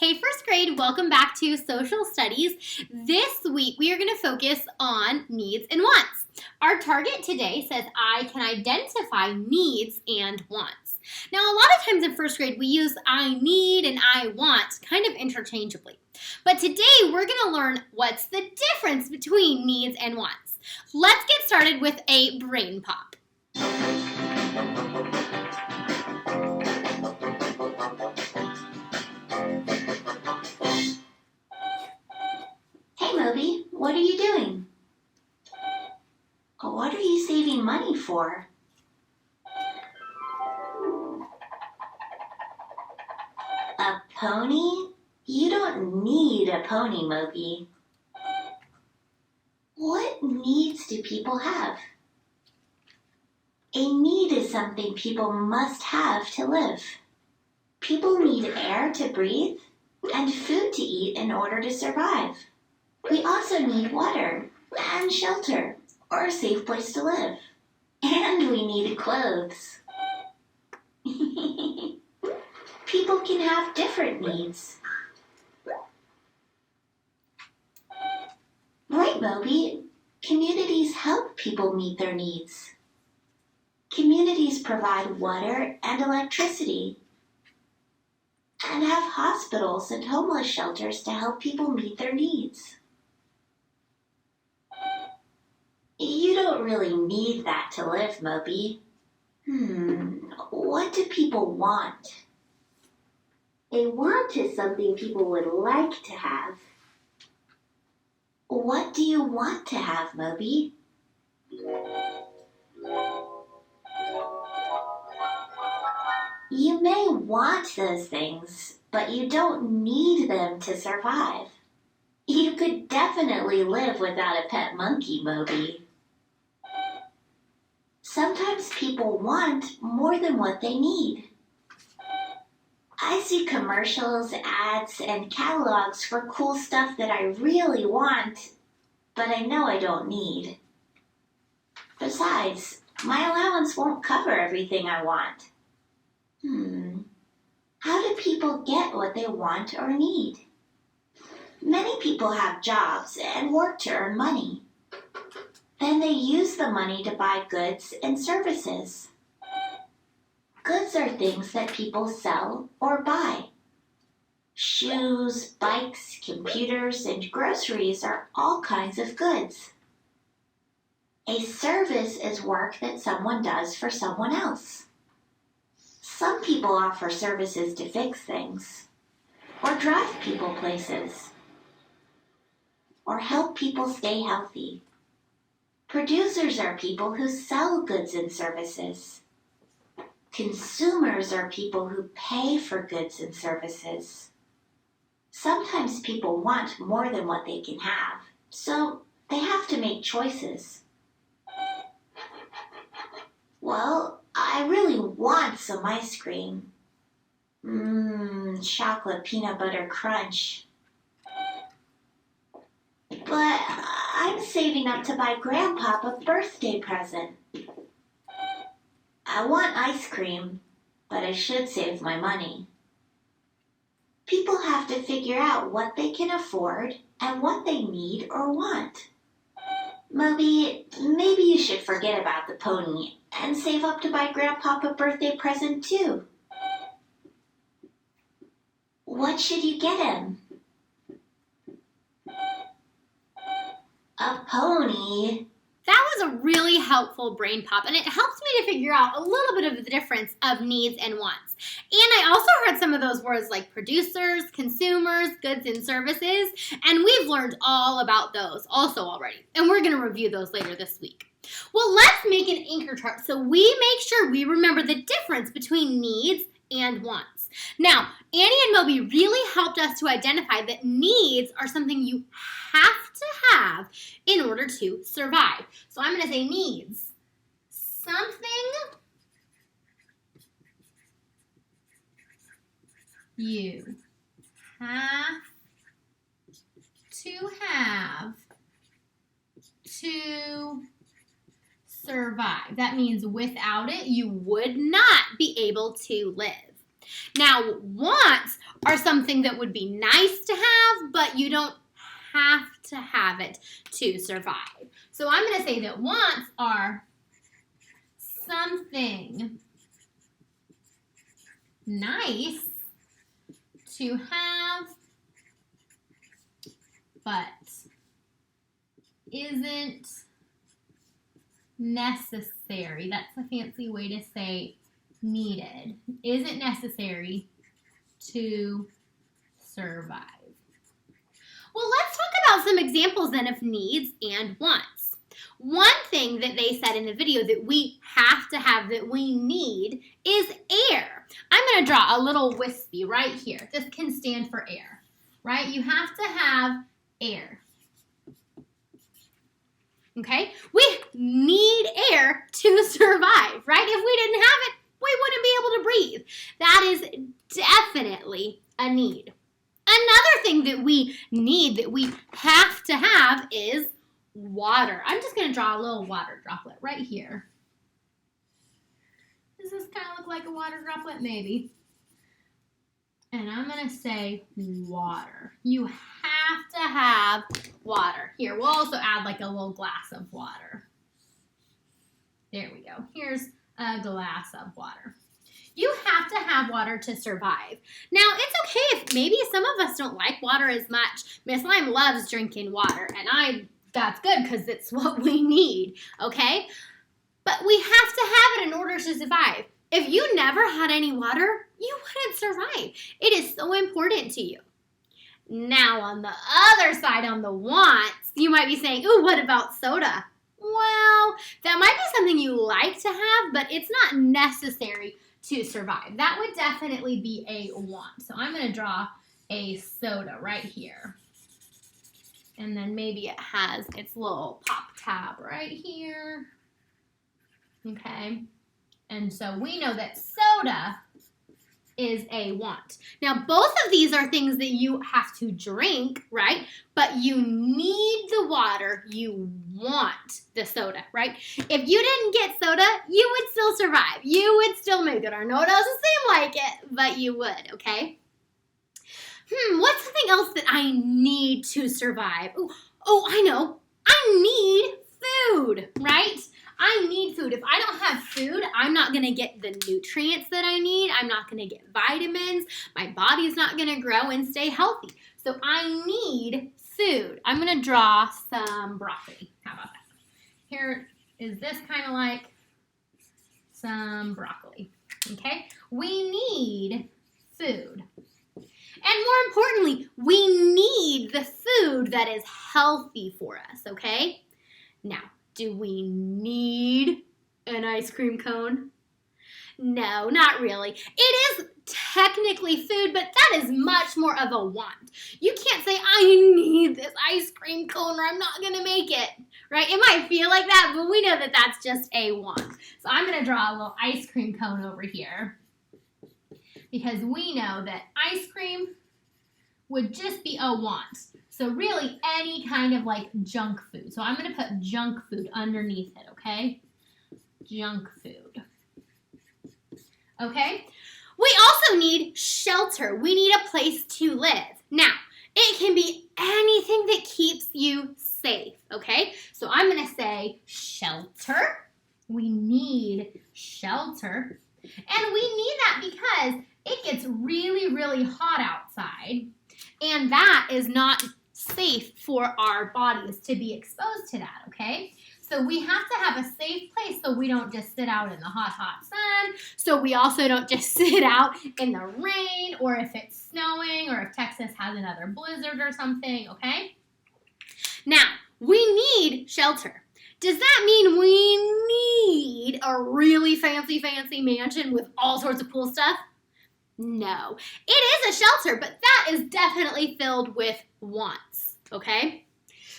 Hey, first grade, welcome back to Social Studies. This week we are going to focus on needs and wants. Our target today says I can identify needs and wants. Now, a lot of times in first grade we use I need and I want kind of interchangeably. But today we're going to learn what's the difference between needs and wants. Let's get started with a brain pop. Hey, Moby, what are you doing? What are you saving money for? A pony? You don't need a pony, Moby. What needs do people have? A need is something people must have to live. People need air to breathe and food to eat in order to survive. We also need water and shelter or a safe place to live. And we need clothes. People can have different needs. Right, Moby. Communities help people meet their needs. Communities provide water and electricity and have hospitals and homeless shelters to help people meet their needs. You don't really need that to live, Moby. What do people want? A want is something people would like to have. What do you want to have, Moby? You may want those things, but you don't need them to survive. You could definitely live without a pet monkey, Moby. Sometimes people want more than what they need. I see commercials, ads, and catalogs for cool stuff that I really want, but I know I don't need. Besides, my allowance won't cover everything I want. How do people get what they want or need? Many people have jobs and work to earn money. Then they use the money to buy goods and services. Goods are things that people sell or buy. Shoes, bikes, computers, and groceries are all kinds of goods. A service is work that someone does for someone else. Some people offer services to fix things, or drive people places, or help people stay healthy. Producers are people who sell goods and services. Consumers are people who pay for goods and services. Sometimes people want more than what they can have, so they have to make choices. Well, I really want some ice cream. Chocolate peanut butter crunch. But I'm saving up to buy Grandpa a birthday present. I want ice cream, but I should save my money. People have to figure out what they can afford and what they need or want. Moby, maybe you should forget about the pony and save up to buy Grandpa a birthday present too. What should you get him? A pony. That was a really helpful brain pop, and it helps me to figure out a little bit of the difference of needs and wants. And I also heard some of those words like producers, consumers, goods and services, and we've learned all about those also already, and we're going to review those later this week. Well, let's make an anchor chart so we make sure we remember the difference between needs and wants. Now, Annie and Moby really helped us to identify that needs are something you have to have in order to survive. So I'm going to say needs. Something you have to have to survive. That means without it, you would not be able to live. Now, wants are something that would be nice to have, but you don't have to have it to survive. So I'm going to say that wants are something nice to have, but isn't necessary. That's a fancy way to say needed. Isn't necessary to survive. Well, let's talk about some examples then of needs and wants. One thing that they said in the video that we have to have, that we need, is air. I'm going to draw a little wispy right here. This can stand for air, right? You have to have air. Okay? We need air to survive, right? If we didn't have it, we wouldn't be able to breathe. That is definitely a need. Another thing that we need, that we have to have, is water. I'm just going to draw a little water droplet right here. Does this kind of look like a water droplet? Maybe. And I'm going to say water. You have to have water. Here, we'll also add like a little glass of water. There we go. Here's a glass of water. You have to have water to survive. Now, it's okay if maybe some of us don't like water as much. Miss Lime loves drinking water, and that's good because it's what we need, okay? But we have to have it in order to survive. If you never had any water, you wouldn't survive. It is so important to you. Now, on the other side, on the wants, you might be saying, ooh, what about soda? Well, that might be something you like to have, but it's not necessary to survive. That would definitely be a want. So I'm going to draw a soda right here. And then maybe it has its little pop tab right here. Okay. And so we know that soda is a want. Now, both of these are things that you have to drink, right? But you need the water. You want the soda, right? If you didn't get soda, you would still survive. You would still make it. I know it doesn't seem like it, but you would, okay? What's something else that I need to survive? Oh, I know. I need food, right? I need food. If I don't have food, I'm not going to get the nutrients that I need. I'm not going to get vitamins. My body's not going to grow and stay healthy. So I need food. I'm going to draw some broccoli. How about that? Here is this kind of like some broccoli. Okay? We need food. And more importantly, we need the food that is healthy for us, okay? Now, do we need an ice cream cone? No, not really. It is technically food, but that is much more of a want. You can't say, I need this ice cream cone or I'm not going to make it, right? It might feel like that, but we know that that's just a want. So I'm going to draw a little ice cream cone over here because we know that ice cream would just be a want. So really any kind of like junk food. So I'm going to put junk food underneath it, okay? Junk food. Okay? We also need shelter. We need a place to live. Now, it can be anything that keeps you safe, okay? So I'm going to say shelter. We need shelter. And we need that because it gets really, really hot outside. And that is not safe for our bodies to be exposed to that, okay? So we have to have a safe place so we don't just sit out in the hot, hot sun. So we also don't just sit out in the rain or if it's snowing or if Texas has another blizzard or something, okay? Now, we need shelter. Does that mean we need a really fancy mansion with all sorts of cool stuff? No. It is a shelter, but that is definitely filled with wants, okay?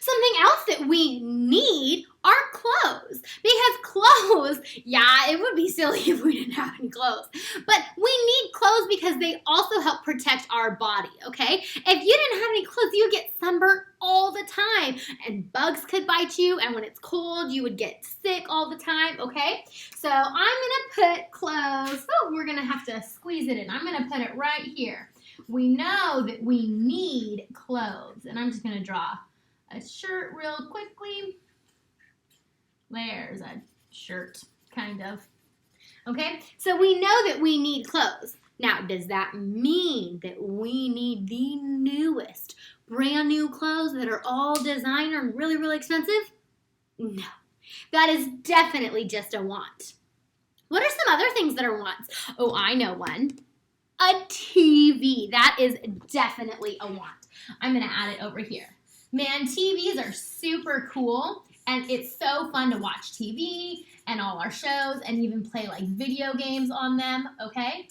Something else that we need are clothes. Because clothes, yeah, it would be silly if we didn't have any clothes. But we need clothes because they also help protect our body, okay? If you didn't have any clothes, you would get sunburned all the time. And bugs could bite you. And when it's cold, you would get sick all the time, okay? So I'm going to put clothes. Oh, we're going to have to squeeze it in. I'm going to put it right here. We know that we need clothes. And I'm just going to draw a shirt real quickly. There's a shirt, kind of. Okay, so we know that we need clothes. Now, does that mean that we need the newest, brand new clothes that are all designer and really, really expensive? No, that is definitely just a want. What are some other things that are wants? Oh, I know one. A TV. That is definitely a want. I'm going to add it over here. Man, TVs are super cool, and it's so fun to watch TV and all our shows and even play like video games on them, okay?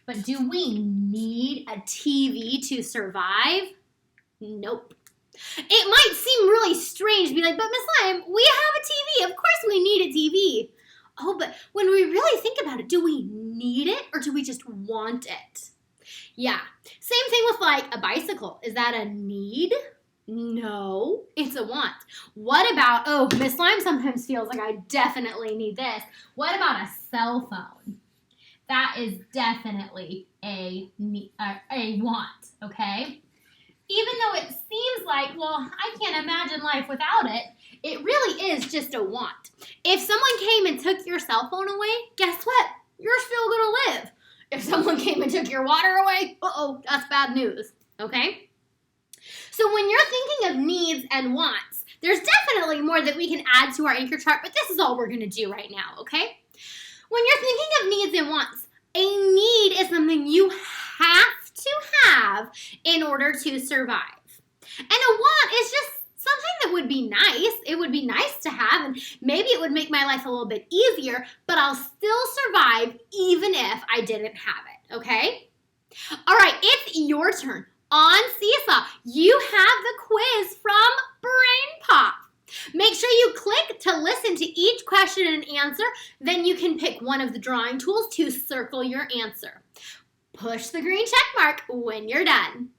But do we need a TV to survive? Nope. It might seem really strange to be like, but Miss Lime, we have a TV. Of course we need a TV. Oh, but when we really think about it, do we need it or do we just want it? Yeah, same thing with like a bicycle. Is that a need? No, it's a want. What about, oh, Miss Lime sometimes feels like I definitely need this. What about a cell phone? That is definitely a want, okay? Even though it seems like, well, I can't imagine life without it, it really is just a want. If someone came and took your cell phone away, guess what? You're still gonna live. If someone came and took your water away, uh-oh, that's bad news, okay? So when you're thinking of needs and wants, there's definitely more that we can add to our anchor chart, but this is all we're going to do right now, okay? When you're thinking of needs and wants, a need is something you have to have in order to survive. And a want is just something that would be nice. It would be nice to have, and maybe it would make my life a little bit easier, but I'll still survive even if I didn't have it, okay? All right, it's your turn. On Seesaw, you have the quiz from Brain Pop. Make sure you click to listen to each question and answer. Then you can pick one of the drawing tools to circle your answer. Push the green check mark when you're done.